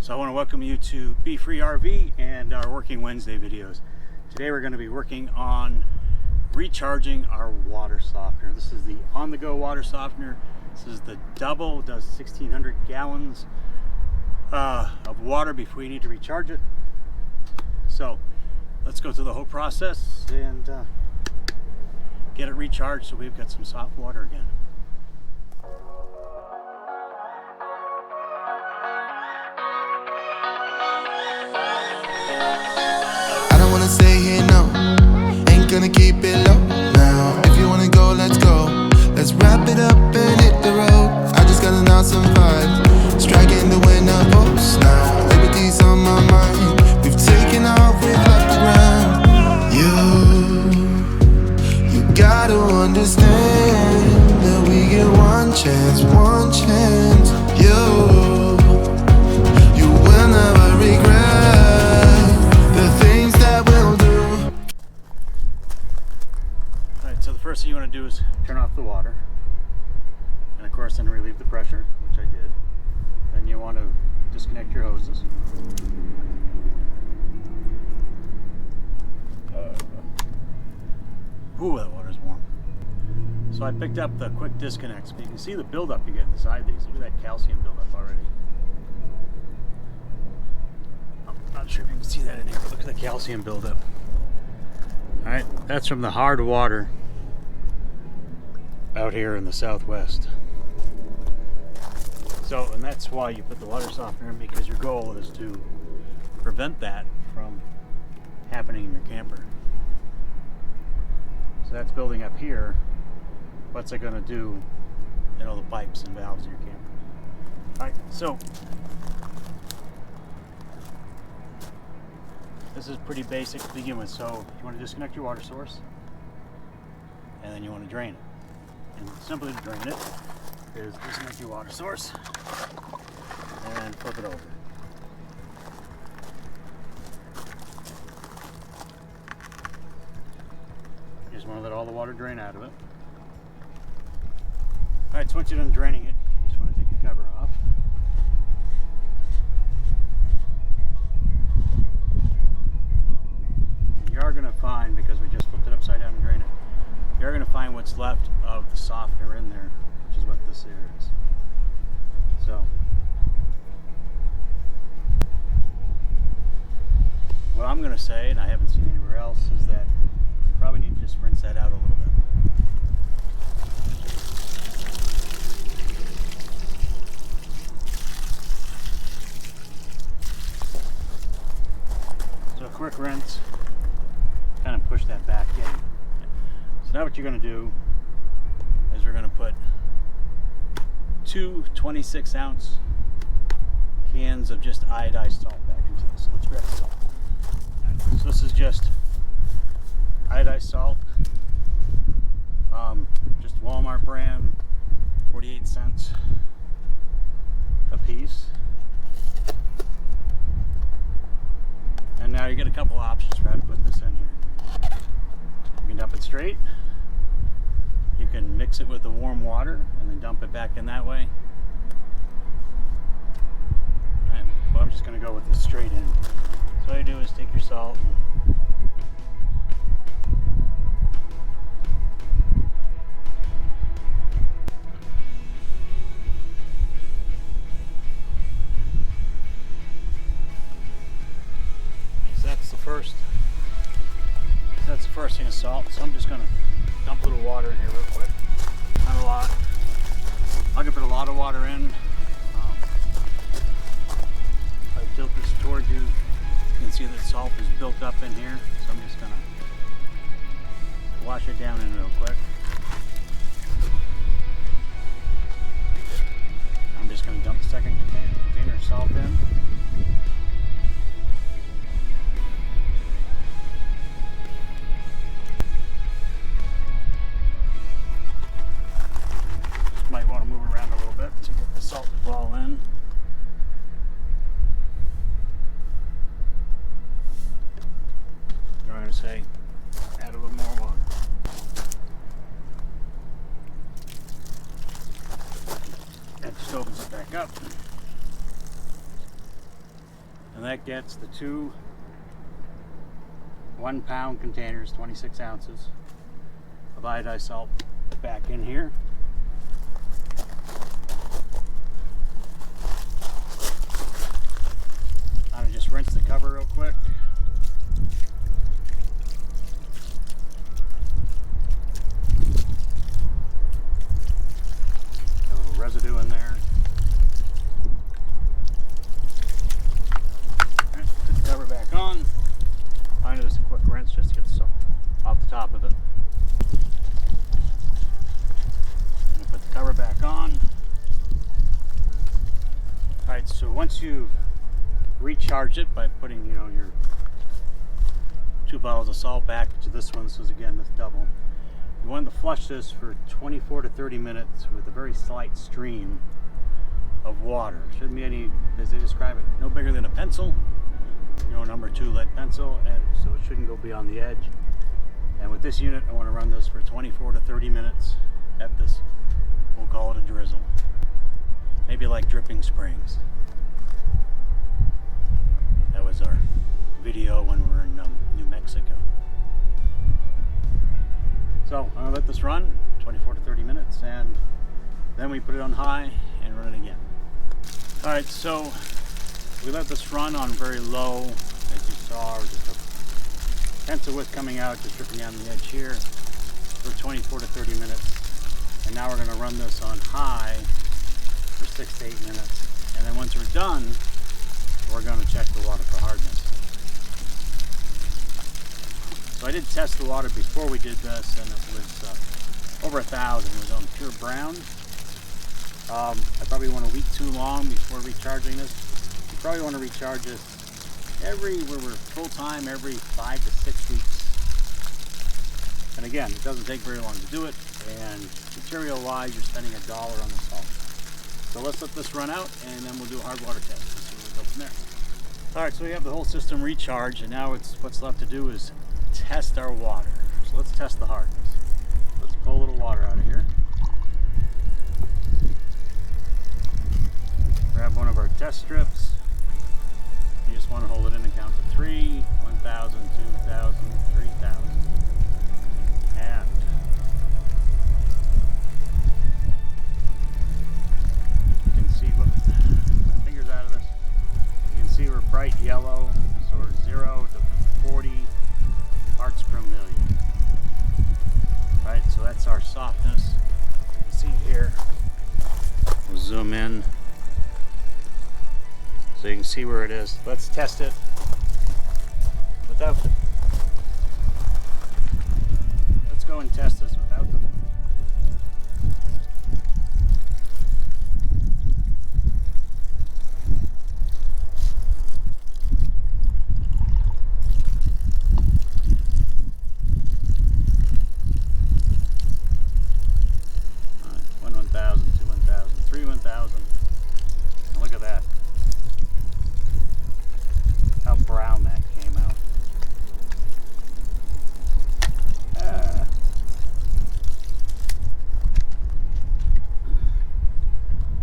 So I want to welcome you to BFreeRV and our Working Wednesday videos. Today we're going to be working on recharging our water softener. This is the on-the-go water softener. This is the double, does 1,600 gallons of water before you need to recharge it. So let's go through the whole process and get it recharged so we've got some soft water again. Gonna keep it low now. If you wanna go, let's go. Let's wrap it up and hit the road. I just got an awesome vibe, striking the winner post now. Liberty's on my mind. We've taken off, we've left the ground. You gotta understand that we get one chance, one chance. You will never regret the things that we'll do. So the first thing you want to do is turn off the water, and of course then relieve the pressure, which I did. Then you want to disconnect your hoses. Ooh, that water's warm. So I picked up the quick disconnects, but you can see the buildup you get inside these. Look at that calcium buildup already. I'm not sure if you can see that in here, but look at the calcium buildup. Alright, that's from the hard water out here in the southwest. So, and that's why you put the water softener in, because your goal is to prevent that from happening in your camper. So that's building up here. What's it going to do in all the pipes and valves in your camper? Alright, so this is pretty basic to begin with. So you want to disconnect your water source, and then you want to drain it. And simply to drain it is disconnect your water source and flip it over. You just want to let all the water drain out of it. Alright, so once you're done draining it, you just want to take the cover off. You are going to find, because we just flipped it upside down and drained it, you're going to find what's left of the softener in there, which is what this here is. So, what I'm going to say, and I haven't seen anywhere else, is that you probably need to just rinse that out a little bit. So a quick rinse, kind of push that back in. So now what you're going to do is we're going to put two 26-ounce cans of just iodized salt back into this. So let's grab the salt. Right, so this is just iodized salt, just Walmart brand, 48 cents a piece. And now you get a couple options for how to put this in here. You can dump it straight. You can mix it with the warm water and then dump it back in that way. Right, well, I'm just going to go with this straight in. So all you do is take your salt and that's the first thing of salt. So I'm just going to dump a little water in here real quick. Not a lot. I can put a lot of water in. If I tilt this towards you, you can see that salt is built up in here. So I'm just going to wash it down in real quick. I'm just going to dump the second container of salt in. Might want to move around a little bit to get the salt to fall in. I'm going to say add a little more water. That just opens it back up. And that gets the two 1 pound containers, 26 ounces of iodized salt back in here. I'm gonna just rinse the cover real quick. Got a little residue in there. Alright, put the cover back on. I'm gonna do a quick rinse just to get the soap off the top of it. I'm gonna put the cover back on. Alright, so once you've recharged it by putting, you know, your 2 bottles of salt back to this one, this is again this double. You want to flush this for 24 to 30 minutes with a very slight stream of water. Shouldn't be any, as they describe it, no bigger than a pencil. You know, number 2 lead pencil, and so it shouldn't go beyond the edge. And with this unit, I want to run this for 24 to 30 minutes at this, we'll call it a drizzle. Maybe like dripping springs. That was our video when we were in New Mexico. So I'm gonna let this run 24 to 30 minutes, and then we put it on high and run it again. All right, so we let this run on very low, as you saw, just a pencil width coming out, just dripping down the edge here for 24 to 30 minutes. And now we're gonna run this on high for 6 to 8 minutes. And then once we're done, we're going to check the water for hardness. So I did test the water before we did this, and it was over 1,000. It was on pure brown. I probably went a week too long before recharging this. You probably want to recharge this when we're full time, every 5 to 6 weeks. And again, it doesn't take very long to do it, and material wise, you're spending $1 on the salt. So let's let this run out, and then we'll do a hard water test. Go from there. All right, so we have the whole system recharged, and now what's left to do is test our water. So let's test the hardness. Let's pull a little water out of here. Grab one of our test strips. You just want to hold it in and count to 3, 1,000, 2,000, 3,000. And you can see what my fingers out of this. You can see we're bright yellow, so we're 0 to 40 parts per million. Right, so that's our softness. You can see here. We'll zoom in so you can see where it is. Let's test it without it. Let's go and test this without them. One 1,000, two 1,000, three 1,000. And look at that. How brown that came out.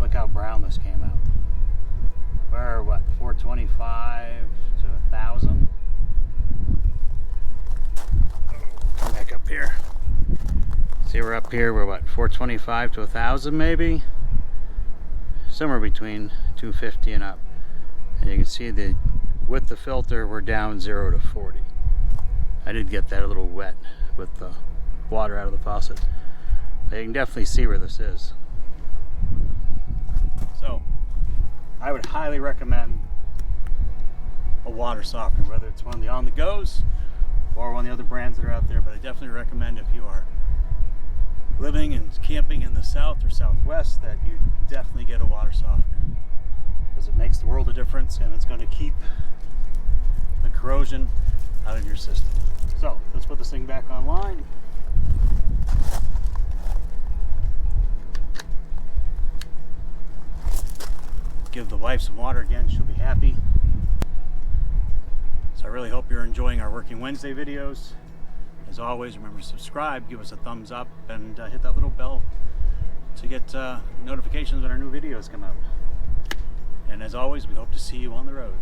Look how brown this came out. We're what, 425 to 1,000? Come back up here. See, we're up here, we're what, 425 to 1,000 maybe? Somewhere between 250 and up. And you can see that with the filter, we're down 0 to 40. I did get that a little wet with the water out of the faucet. But you can definitely see where this is. So, I would highly recommend a water softener, whether it's one of the on-the-goes or one of the other brands that are out there. But I definitely recommend, if you are living and camping in the south or southwest, that you definitely get a water softener, because it makes the world of difference, and it's going to keep the corrosion out of your system. So let's put this thing back online. Give the wife some water again, she'll be happy. So I really hope you're enjoying our Working Wednesday videos. As always, remember to subscribe, give us a thumbs up, and hit that little bell to get notifications when our new videos come out. And as always, we hope to see you on the road.